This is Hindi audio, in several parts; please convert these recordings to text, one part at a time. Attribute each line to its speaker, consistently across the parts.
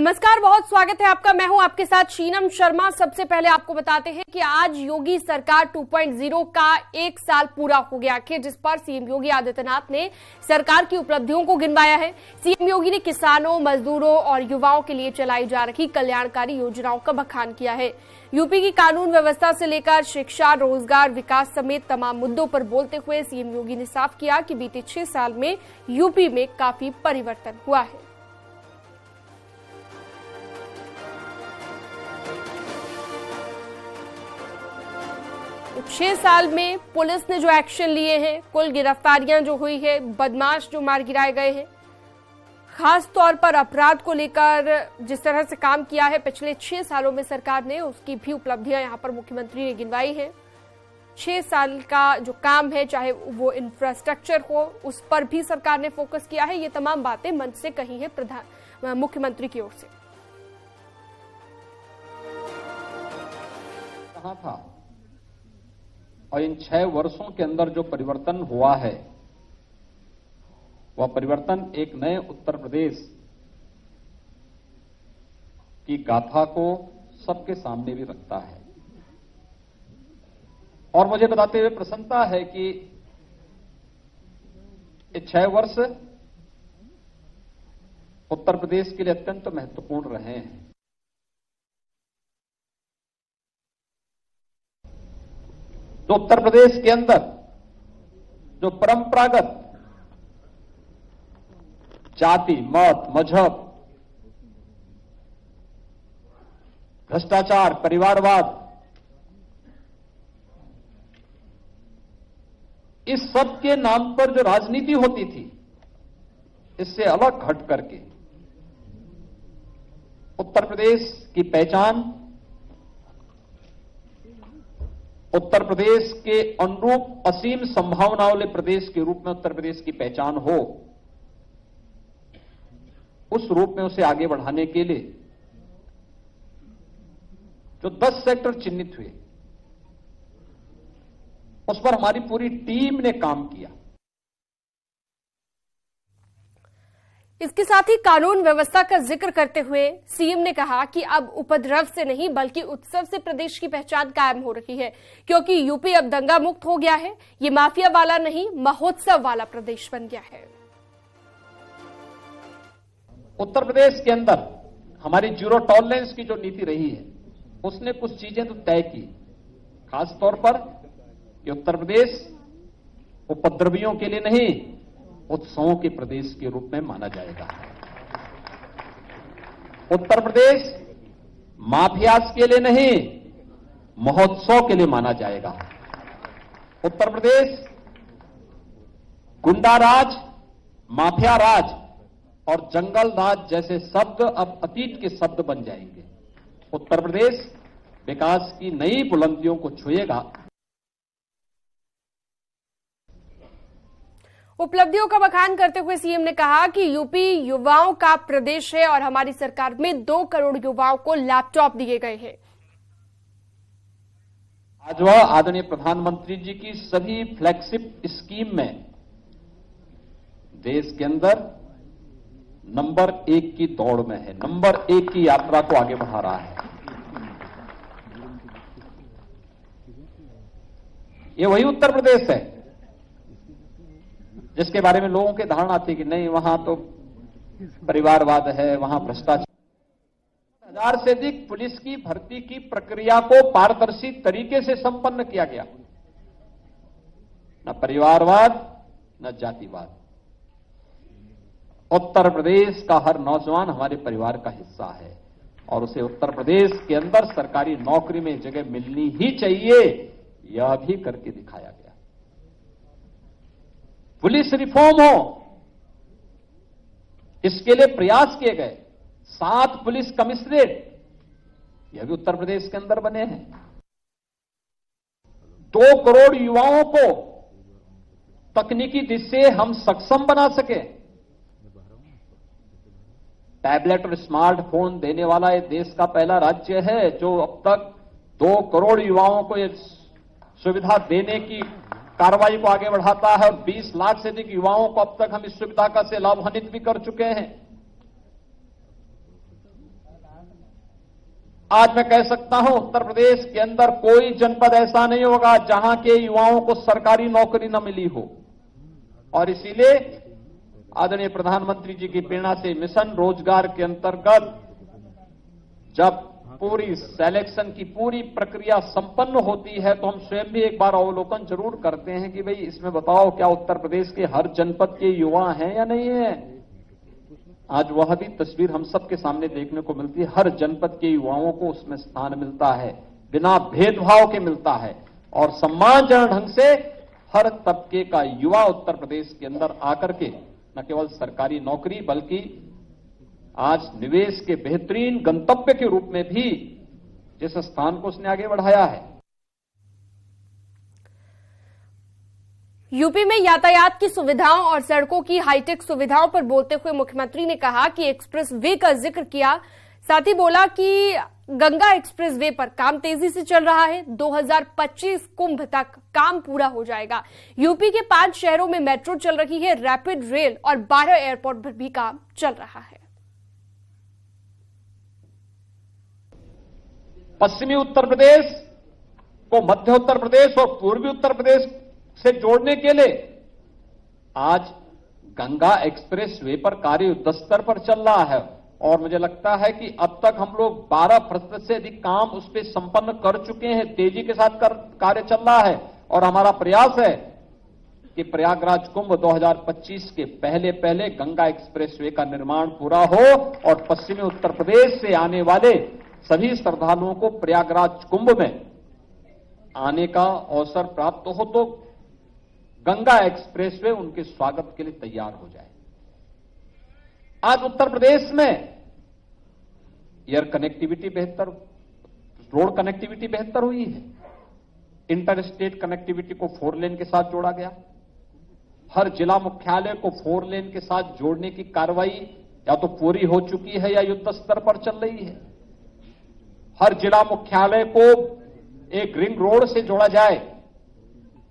Speaker 1: नमस्कार, बहुत स्वागत है आपका। मैं हूं आपके साथ शीनम शर्मा। सबसे पहले आपको बताते हैं कि आज योगी सरकार 2.0 का 1 साल पूरा हो गया है, जिस पर सीएम योगी आदित्यनाथ ने सरकार की उपलब्धियों को गिनवाया है। सीएम योगी ने किसानों, मजदूरों और युवाओं के लिए चलाई जा रही कल्याणकारी योजनाओं का बखान किया है। यूपी की कानून व्यवस्था से लेकर शिक्षा, रोजगार, विकास समेत तमाम मुद्दों पर बोलते हुए सीएम योगी ने साफ किया कि बीते 6 साल में यूपी में काफी परिवर्तन हुआ है। तो 6 साल में पुलिस ने जो एक्शन लिए हैं, कुल गिरफ्तारियां जो हुई है, बदमाश जो मार गिराए गए हैं, खास तौर पर अपराध को लेकर जिस तरह से काम किया है पिछले 6 सालों में सरकार ने, उसकी भी उपलब्धियां यहां पर मुख्यमंत्री ने गिनवाई है। 6 साल का जो काम है, चाहे वो इंफ्रास्ट्रक्चर हो, उस पर भी सरकार ने फोकस किया है। ये तमाम बातें मंच से कही है मुख्यमंत्री की ओर से।
Speaker 2: कहां था और इन 6 वर्षों के अंदर जो परिवर्तन हुआ है, वह परिवर्तन एक नए उत्तर प्रदेश की गाथा को सबके सामने भी रखता है। और मुझे बताते हुए प्रसन्नता है कि ये 6 वर्ष उत्तर प्रदेश के लिए अत्यंत महत्वपूर्ण रहे हैं। तो उत्तर प्रदेश के अंदर जो परंपरागत जाति, मत, मजहब, भ्रष्टाचार, परिवारवाद, इस सब के नाम पर जो राजनीति होती थी, इससे अलग हट करके उत्तर प्रदेश की पहचान, उत्तर प्रदेश के अनुरूप असीम संभावनाओं वाले प्रदेश के रूप में उत्तर प्रदेश की पहचान हो, उस रूप में उसे आगे बढ़ाने के लिए जो 10 सेक्टर चिन्हित हुए, उस पर हमारी पूरी टीम ने काम किया।
Speaker 1: इसके साथ ही कानून व्यवस्था का जिक्र करते हुए सीएम ने कहा कि अब उपद्रव से नहीं बल्कि उत्सव से प्रदेश की पहचान कायम हो रही है, क्योंकि यूपी अब दंगा मुक्त हो गया है। ये माफिया वाला नहीं, महोत्सव वाला प्रदेश बन गया है।
Speaker 2: उत्तर प्रदेश के अंदर हमारी जीरो टॉलरेंस की जो नीति रही है, उसने कुछ चीजें तो तय की, खास तौर पर कि उत्तर प्रदेश उपद्रवियों के लिए नहीं, उत्सवों के प्रदेश के रूप में माना जाएगा। उत्तर प्रदेश माफियाज के लिए नहीं, महोत्सव के लिए माना जाएगा। उत्तर प्रदेश गुंडा राज, माफिया राज और जंगल राज जैसे शब्द अब अतीत के शब्द बन जाएंगे। उत्तर प्रदेश विकास की नई बुलंदियों को छुएगा।
Speaker 1: उपलब्धियों का बखान करते हुए सीएम ने कहा कि यूपी युवाओं का प्रदेश है और हमारी सरकार में 2 करोड़ युवाओं को लैपटॉप दिए गए हैं।
Speaker 2: आज वह आदरणीय प्रधानमंत्री जी की सभी फ्लैगशिप स्कीम में देश के अंदर नंबर 1 की दौड़ में है, नंबर 1 की यात्रा को आगे बढ़ा रहा है। ये वही उत्तर प्रदेश है जिसके बारे में लोगों की धारणा थी कि नहीं, वहां तो परिवारवाद है, वहां भ्रष्टाचार। 1000 से अधिक पुलिस की भर्ती की प्रक्रिया को पारदर्शी तरीके से संपन्न किया गया। न परिवारवाद, न जातिवाद। उत्तर प्रदेश का हर नौजवान हमारे परिवार का हिस्सा है और उसे उत्तर प्रदेश के अंदर सरकारी नौकरी में जगह मिलनी ही चाहिए, यह भी करके दिखाया गया। पुलिस रिफॉर्म हो, इसके लिए प्रयास किए गए। 7 पुलिस कमिश्नरेट, यह भी उत्तर प्रदेश के अंदर बने हैं। 2 करोड़ युवाओं को तकनीकी दृष्टि से हम सक्षम बना सके। टैबलेट और स्मार्टफोन देने वाला ये देश का पहला राज्य है जो अब तक 2 करोड़ युवाओं को ये सुविधा देने की कार्रवाई को आगे बढ़ाता है और 20 लाख से अधिक युवाओं को अब तक हम इस सुविधा का से लाभान्वित भी कर चुके हैं। आज मैं कह सकता हूं उत्तर प्रदेश के अंदर कोई जनपद ऐसा नहीं होगा जहां के युवाओं को सरकारी नौकरी न मिली हो। और इसीलिए आदरणीय प्रधानमंत्री जी की प्रेरणा से मिशन रोजगार के अंतर्गत जब पूरी सिलेक्शन की पूरी प्रक्रिया संपन्न होती है तो हम स्वयं भी एक बार अवलोकन जरूर करते हैं कि भाई इसमें बताओ क्या उत्तर प्रदेश के हर जनपद के युवा हैं या नहीं है। आज वह भी तस्वीर हम सबके सामने देखने को मिलती है। हर जनपद के युवाओं को उसमें स्थान मिलता है, बिना भेदभाव के मिलता है और सम्मानजनक ढंग से हर तबके का युवा उत्तर प्रदेश के अंदर आकर के न केवल सरकारी नौकरी बल्कि आज निवेश के बेहतरीन गंतव्य के रूप में भी जिस स्थान को उसने आगे बढ़ाया है।
Speaker 1: यूपी में यातायात की सुविधाओं और सड़कों की हाईटेक सुविधाओं पर बोलते हुए मुख्यमंत्री ने कहा कि एक्सप्रेस वे का जिक्र किया। साथ ही बोला कि गंगा एक्सप्रेस वे पर काम तेजी से चल रहा है। 2025 कुंभ तक काम पूरा हो जाएगा। यूपी के 5 शहरों में मेट्रो चल रही है, रैपिड रेल और 12 एयरपोर्ट पर भी काम चल रहा है।
Speaker 2: पश्चिमी उत्तर प्रदेश को मध्य उत्तर प्रदेश और पूर्वी उत्तर प्रदेश से जोड़ने के लिए आज गंगा एक्सप्रेस वे पर कार्य युद्ध स्तर पर चल रहा है और मुझे लगता है कि अब तक हम लोग 12% से अधिक काम उस पर संपन्न कर चुके हैं। तेजी के साथ कार्य चल रहा है और हमारा प्रयास है कि प्रयागराज कुंभ 2025 के पहले पहले गंगा एक्सप्रेस वे का निर्माण पूरा हो और पश्चिमी उत्तर प्रदेश से आने वाले सभी श्रद्धालुओं को प्रयागराज कुंभ में आने का अवसर प्राप्त हो तो गंगा एक्सप्रेस वे उनके स्वागत के लिए तैयार हो जाए। आज उत्तर प्रदेश में एयर कनेक्टिविटी बेहतर, रोड कनेक्टिविटी बेहतर हुई है। इंटर स्टेट कनेक्टिविटी को 4 लेन के साथ जोड़ा गया। हर जिला मुख्यालय को 4 लेन के साथ जोड़ने की कार्रवाई या तो पूरी हो चुकी है या युद्ध स्तर पर चल रही है। हर जिला मुख्यालय को एक रिंग रोड से जोड़ा जाए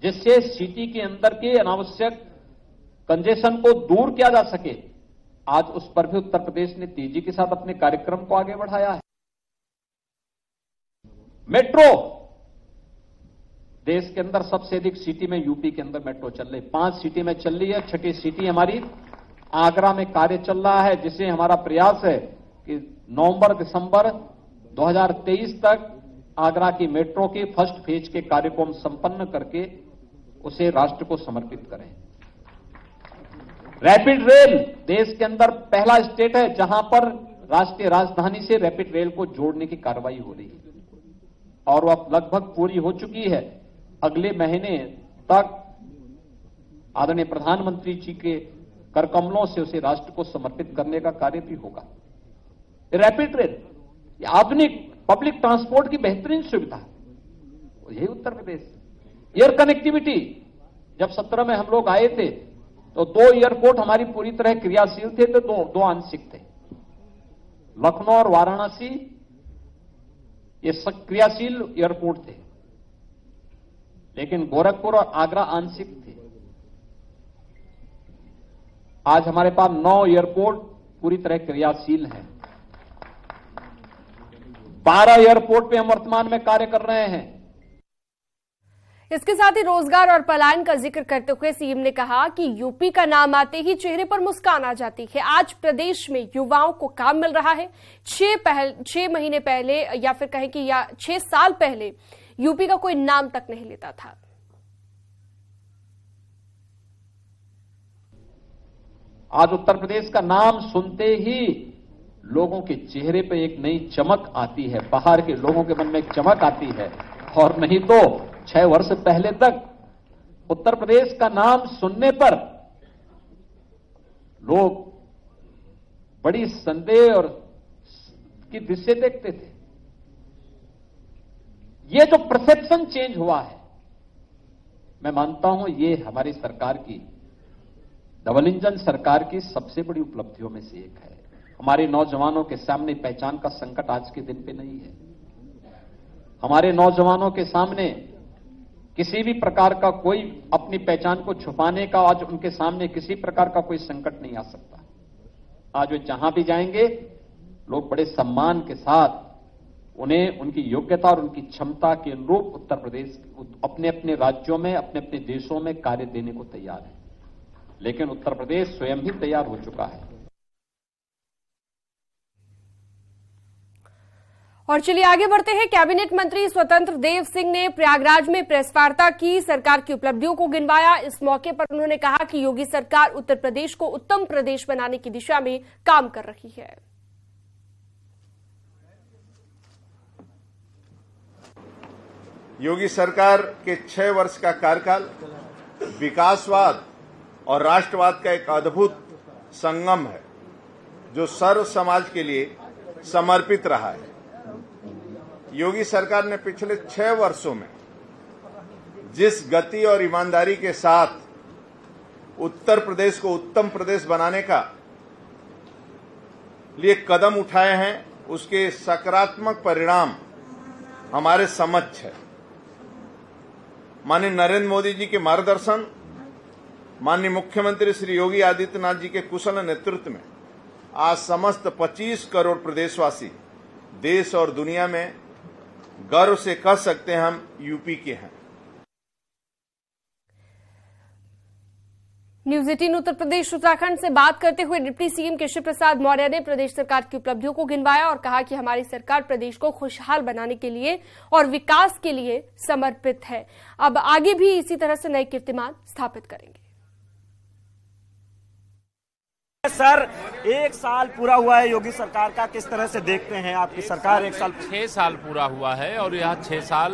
Speaker 2: जिससे सिटी के अंदर के अनावश्यक कंजेशन को दूर किया जा सके। आज उस पर भी उत्तर प्रदेश ने तेजी के साथ अपने कार्यक्रम को आगे बढ़ाया है। मेट्रो देश के अंदर सबसे अधिक सिटी में यूपी के अंदर मेट्रो चल रही, 5 सिटी में चल रही है। 6ठी सिटी हमारी आगरा में कार्य चल रहा है जिसे हमारा प्रयास है कि नवंबर दिसंबर 2023 तक आगरा की मेट्रो के फर्स्ट फेज के कार्य को हम संपन्न करके उसे राष्ट्र को समर्पित करें। रैपिड रेल देश के अंदर पहला स्टेट है जहां पर राष्ट्रीय राजधानी से रैपिड रेल को जोड़ने की कार्रवाई हो रही है और वह लगभग पूरी हो चुकी है। अगले महीने तक आदरणीय प्रधानमंत्री जी के करकमलों से उसे राष्ट्र को समर्पित करने का कार्य भी होगा। रैपिड रेल आधुनिक पब्लिक ट्रांसपोर्ट की बेहतरीन सुविधा है। यही उत्तर प्रदेश। एयर कनेक्टिविटी जब 17 में हम लोग आए थे तो 2 एयरपोर्ट हमारी पूरी तरह क्रियाशील थे तो 2 आंशिक थे। लखनऊ और वाराणसी ये क्रियाशील एयरपोर्ट थे लेकिन गोरखपुर और आगरा आंशिक थे। आज हमारे पास 9 एयरपोर्ट पूरी तरह क्रियाशील हैं। 12 एयरपोर्ट पे हम वर्तमान में कार्य कर रहे हैं।
Speaker 1: इसके साथ ही रोजगार और पलायन का जिक्र करते हुए सीएम ने कहा कि यूपी का नाम आते ही चेहरे पर मुस्कान आ जाती है। आज प्रदेश में युवाओं को काम मिल रहा है। 6 महीने पहले या फिर कहें कि 6 साल पहले यूपी का कोई नाम तक नहीं लेता था।
Speaker 2: आज उत्तर प्रदेश का नाम सुनते ही लोगों के चेहरे पे एक नई चमक आती है, बाहर के लोगों के मन में एक चमक आती है। और नहीं तो 6 वर्ष पहले तक उत्तर प्रदेश का नाम सुनने पर लोग बड़ी संदेह और की दृष्टि से देखते थे। ये जो परसेप्शन चेंज हुआ है, मैं मानता हूं ये हमारी सरकार की, डबल इंजन सरकार की सबसे बड़ी उपलब्धियों में से एक है। हमारे नौजवानों के सामने पहचान का संकट आज के दिन पे नहीं है। हमारे नौजवानों के सामने किसी भी प्रकार का कोई अपनी पहचान को छुपाने का आज उनके सामने किसी प्रकार का कोई संकट नहीं आ सकता। आज वे जहां भी जाएंगे लोग बड़े सम्मान के साथ उन्हें उनकी योग्यता और उनकी क्षमता के अनुरूप उत्तर प्रदेश अपने अपने राज्यों में, अपने अपने देशों में कार्य देने को तैयार है। लेकिन उत्तर प्रदेश स्वयं भी तैयार हो चुका है।
Speaker 1: और चलिए आगे बढ़ते हैं। कैबिनेट मंत्री स्वतंत्र देव सिंह ने प्रयागराज में प्रेस वार्ता की, सरकार की उपलब्धियों को गिनवाया। इस मौके पर उन्होंने कहा कि योगी सरकार उत्तर प्रदेश को उत्तम प्रदेश बनाने की दिशा में काम कर रही है।
Speaker 3: योगी सरकार के 6 वर्ष का कार्यकाल विकासवाद और राष्ट्रवाद का एक अद्भुत संगम है, जो सर्व समाज के लिए समर्पित रहा है। योगी सरकार ने पिछले 6 वर्षों में जिस गति और ईमानदारी के साथ उत्तर प्रदेश को उत्तम प्रदेश बनाने का लिए कदम उठाए हैं, उसके सकारात्मक परिणाम हमारे समक्ष है। माननीय नरेंद्र मोदी जी के मार्गदर्शन, माननीय मुख्यमंत्री श्री योगी आदित्यनाथ जी के कुशल नेतृत्व में आज समस्त 25 करोड़ प्रदेशवासी देश और दुनिया में गर्व से कह सकते हैं हम यूपी के हैं।
Speaker 1: न्यूज 18 उत्तर प्रदेश उत्तराखंड से बात करते हुए डिप्टी सीएम केशव प्रसाद मौर्य ने प्रदेश सरकार की उपलब्धियों को गिनवाया और कहा कि हमारी सरकार प्रदेश को खुशहाल बनाने के लिए और विकास के लिए समर्पित है। अब आगे भी इसी तरह से नए कीर्तिमान स्थापित करेंगे।
Speaker 4: सर, 1 साल पूरा हुआ है योगी सरकार का, किस तरह से देखते हैं आपकी सरकार?
Speaker 5: 6 साल पूरा हुआ है और यह 6 साल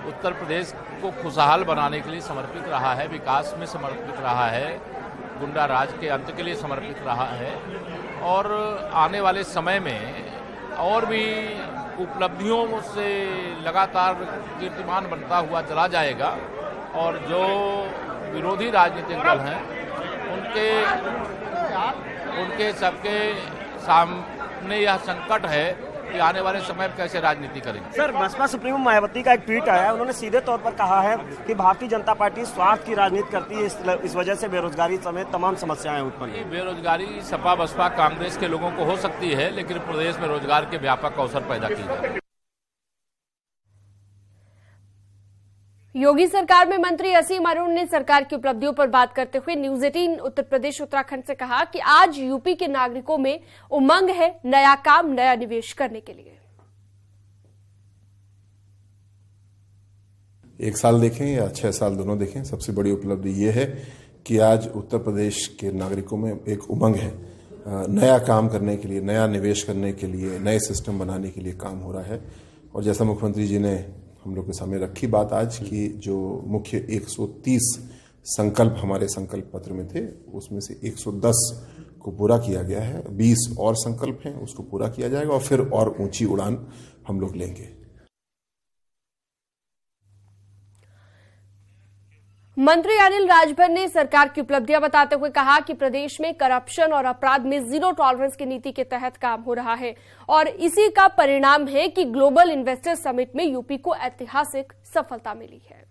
Speaker 5: उत्तर प्रदेश को खुशहाल बनाने के लिए समर्पित रहा है, विकास में समर्पित रहा है, गुंडा राज के अंत के लिए समर्पित रहा है और आने वाले समय में और भी उपलब्धियों से लगातार कीर्तिमान बनता हुआ चला जाएगा। और जो विरोधी राजनीतिक दल हैं उनके सबके सामने यह संकट है कि आने वाले समय में कैसे राजनीति करेंगे।
Speaker 4: सर, बसपा सुप्रीमो मायावती का एक ट्वीट आया, उन्होंने सीधे तौर पर कहा है कि भारतीय जनता पार्टी स्वार्थ की राजनीति करती है, इस वजह से बेरोजगारी समेत तमाम समस्याएं उत्पन्न।
Speaker 5: बेरोजगारी सपा बसपा कांग्रेस के लोगों को हो सकती है, लेकिन प्रदेश में रोजगार के व्यापक अवसर पैदा किए जाए।
Speaker 1: योगी सरकार में मंत्री असीम अरुण ने सरकार की उपलब्धियों पर बात करते हुए न्यूज 18 उत्तर प्रदेश उत्तराखंड से कहा कि आज यूपी के नागरिकों में उमंग है नया काम, नया निवेश करने के लिए।
Speaker 6: 1 साल देखें या 6 साल दोनों देखें, सबसे बड़ी उपलब्धि ये है कि आज उत्तर प्रदेश के नागरिकों में एक उमंग है नया काम करने के लिए, नया निवेश करने के लिए, नए सिस्टम बनाने के लिए काम हो रहा है। और जैसा मुख्यमंत्री जी ने हम लोग के सामने रखी बात आज की, जो मुख्य 130 संकल्प हमारे संकल्प पत्र में थे, उसमें से 110 को पूरा किया गया है। 20 और संकल्प हैं, उसको पूरा किया जाएगा और फिर और ऊंची उड़ान हम लोग लेंगे।
Speaker 1: मंत्री अनिल राजभर ने सरकार की उपलब्धियां बताते हुए कहा कि प्रदेश में करप्शन और अपराध में जीरो टॉलरेंस की नीति के तहत काम हो रहा है और इसी का परिणाम है कि ग्लोबल इन्वेस्टर समिट में यूपी को ऐतिहासिक सफलता मिली है।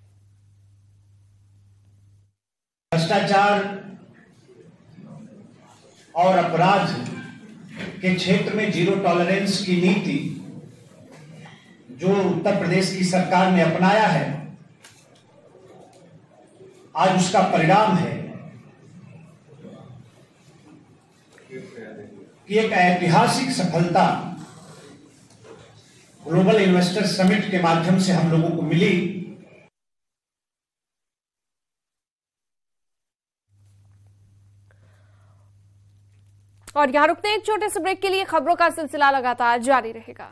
Speaker 7: भ्रष्टाचार और अपराध के क्षेत्र में जीरो टॉलरेंस की नीति जो उत्तर प्रदेश की सरकार ने अपनाया है, आज उसका परिणाम है कि एक ऐतिहासिक सफलता ग्लोबल इन्वेस्टर समिट के माध्यम से हम लोगों को मिली।
Speaker 1: और यहां रुकते हैं एक छोटे से ब्रेक के लिए। खबरों का सिलसिला लगातार जारी रहेगा।